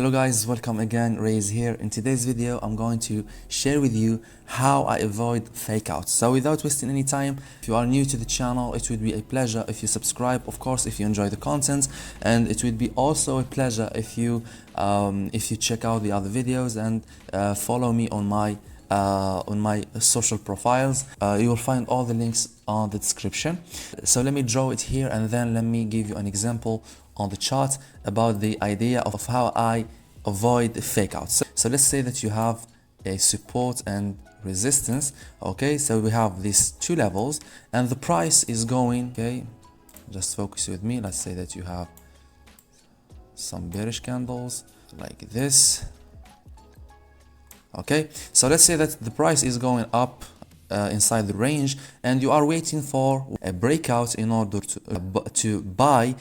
Hello guys, welcome again. Ray's here. In today's video I'm going to share with you how I avoid fakeouts. So without wasting any time, if you are new to the channel, it would be a pleasure if you subscribe, of course, if you enjoy the content, and it would be also a pleasure if you check out the other videos and follow me on my social profiles. You will find all the links on the description. So let me draw it here and then let me give you an example on the chart about the idea of how I avoid fakeouts. So let's say that you have a support and resistance. Okay, so we have these two levels and the price is going, okay, just focus with me. Let's say that you have some bearish candles like this. Okay, so let's say that the price is going up inside the range and you are waiting for a breakout in order to buy,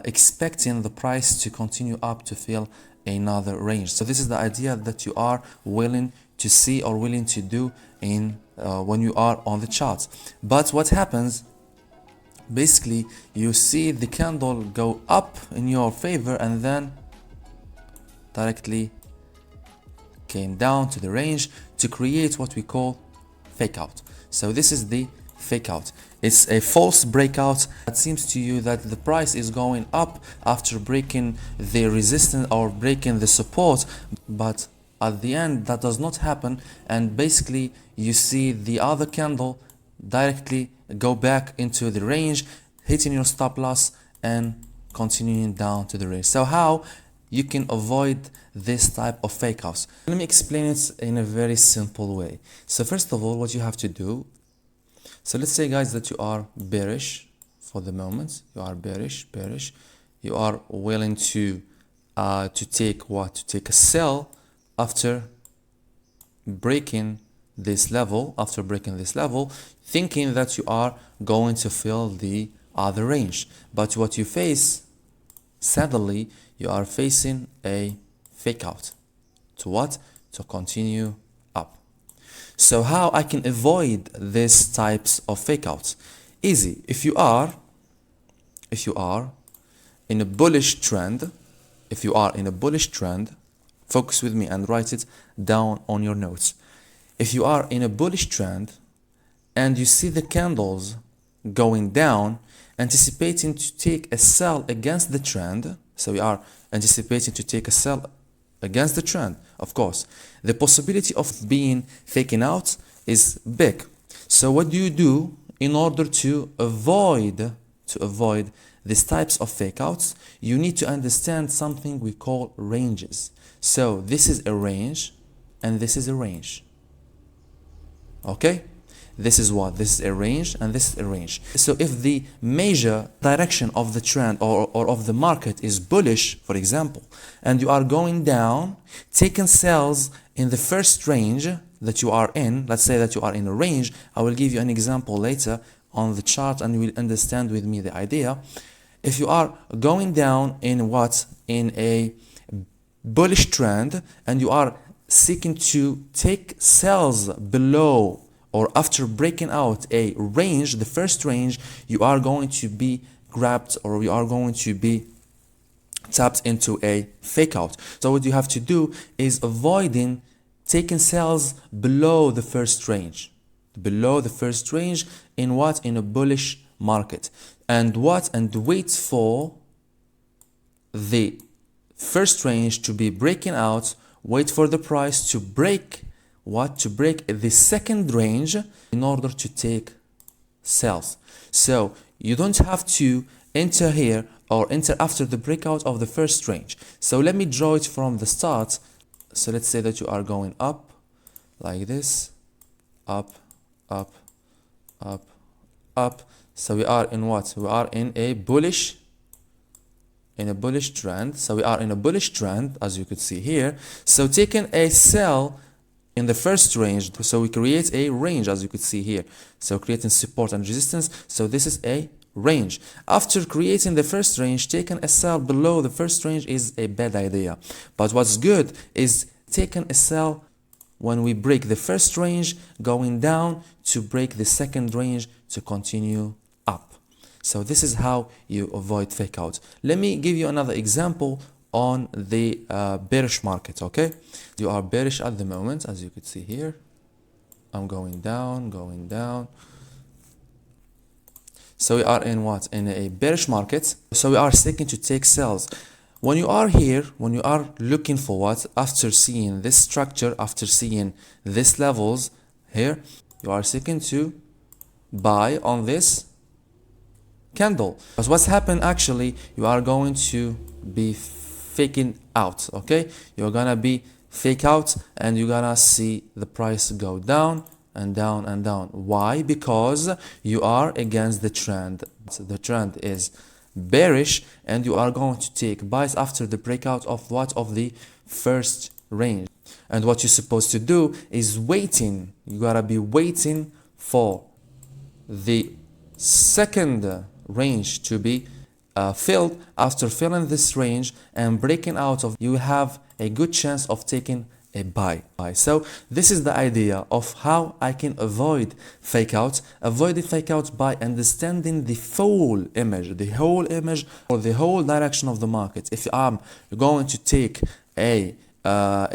expecting the price to continue up to fill another range. So this is the idea that you are willing to see or willing to do in when you are on the chart. But what happens, basically you see the candle go up in your favor and then directly came down to the range to create what we call fakeout. So this is the fakeout. It's a false breakout. It seems to you that the price is going up after breaking the resistance or breaking the support, but at the end that does not happen, and basically you see the other candle directly go back into the range, hitting your stop loss and continuing down to the range. So how you can avoid this type of fakeouts? Let me explain it in a very simple way. So first of all, what you have to do, so let's say guys that you are bearish for the moment. You are bearish. You are willing to take a sell after breaking this level, thinking that you are going to fill the other range. But what you face, sadly, you are facing a fakeout. To what? To continue up. So how I can avoid these types of fakeouts? Easy. If you are in a bullish trend, focus with me and write it down on your notes. If you are in a bullish trend and you see the candles going down, anticipating to take a sell against the trend, so we are anticipating to take a sell against the trend, of course, the possibility of being taken out is big. So what do you do in order to avoid these types of fakeouts? You need to understand something we call ranges. So this is a range and this is a range. Okay? This is what? This is a range and this is a range. So if the major direction of the trend or of the market is bullish, for example, and you are going down, taking sells in the first range that you are in, let's say that you are in a range, I will give you an example later on the chart and you will understand with me the idea. If you are going down in a bullish trend and you are seeking to take sells below or after breaking out a range, the first range, you are going to be grabbed or you are going to be tapped into a fakeout. So what you have to do is avoiding taking sells below the first range. In what? In a bullish market. And wait for the first range to be breaking out, wait for the price to break the second range in order to take sells. So you don't have to enter here or enter after the breakout of the first range. So let me draw it from the start. So let's say that you are going up like this, up. So we are in what? We are in a bullish trend. So we are in a bullish trend, as you could see here. So taking a sell in the first range, so we create a range, as you could see here. So creating support and resistance. So this is a range. After creating the first range, taking a sell below the first range is a bad idea. But what's good is taking a sell when we break the first range, going down to break the second range to continue up. So this is how you avoid fakeouts. Let me give you another example on the bearish market. Okay, you are bearish at the moment, as you could see here. I'm going down, going down. So we are in what? In a bearish market. So we are seeking to take sells. When you are here, when you are looking for what? After seeing this structure, after seeing these levels here, you are seeking to buy on this candle. But what's happened actually, you are going to be faking out. Okay, you're gonna be fake out, and you're gonna see the price go down and down and down. Why? Because you are against the trend. So the trend is bearish, and you are going to take buys after the breakout of what? Of the first range. And what you're supposed to do is waiting. You gotta be waiting for the second range to be filled. After filling this range and breaking out of, you have a good chance of taking a buy. So this is the idea of how I can avoid fake outs. Avoiding fake outs by understanding the full image, the whole image, or the whole direction of the market. If I'm going to take a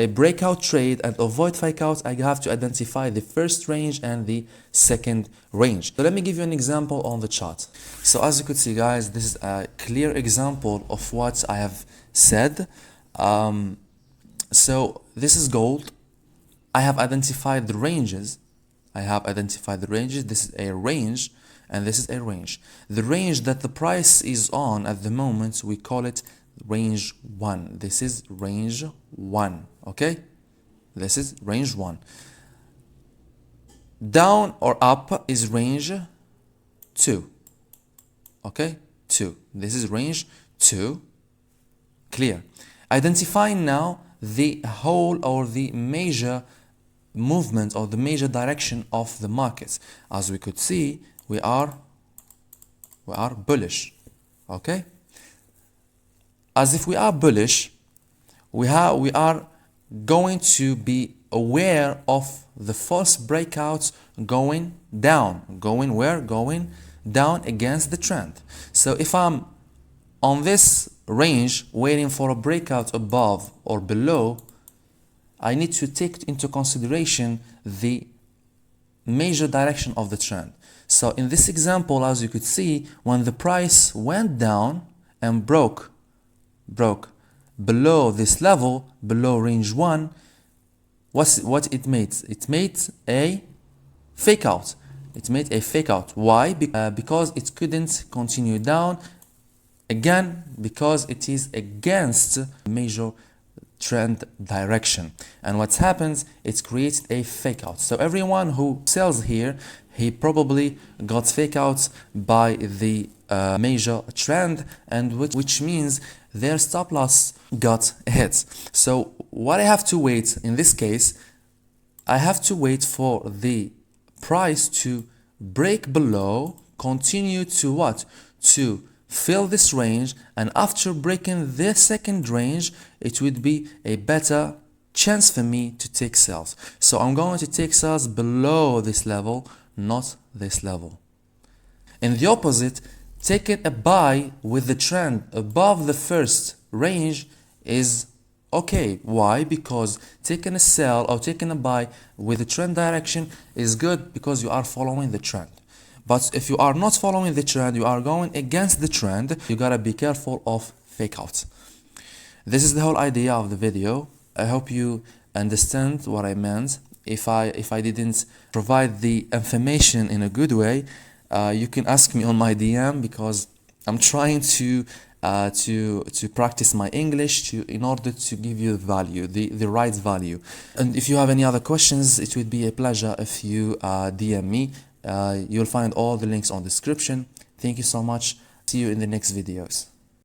breakout trade and avoid fake outs, I have to identify the first range and the second range. So let me give you an example on the chart. So as you could see, guys, this is a clear example of what I have said. So this is gold. I have identified the ranges. This is a range, and this is a range. The range that the price is on at the moment, we call it range 1. This is range 1. Okay, this is range 1. Down or up is range 2. Okay, 2. This is range 2. Clear. Identifying now the whole or the major movement or the major direction of the markets. As we could see, we are bullish. Okay, as if we are bullish, we are going to be aware of the false breakouts going down. Going where? Going down against the trend. So if I'm on this range waiting for a breakout above or below, I need to take into consideration the major direction of the trend. So in this example, as you could see, when the price went down and broke below this level, below range 1, what it made? It made a fake out. It made a fake out. Why? Because it couldn't continue down. Again, because it is against major trend direction. And what happens, it creates a fake out. So everyone who sells here, he probably got fake outs by the major trend, and which means their stop loss got hit. So what I have to wait in this case, I have to wait for the price to break below, continue to what? To fill this range, and after breaking this second range, it would be a better chance for me to take sales. So I'm going to take sales below this level, not this level. In the opposite, taking a buy with the trend above the first range is okay. Why? Because taking a sell or taking a buy with the trend direction is good because you are following the trend. But if you are not following the trend, you are going against the trend, you gotta be careful of fake outs. This is the whole idea of the video. I hope you understand what I meant. If I didn't provide the information in a good way, you can ask me on my DM, because I'm trying to practice my English in order to give you value, the right value. And if you have any other questions, it would be a pleasure if you DM me. You'll find all the links on the description. Thank you so much. See you in the next videos.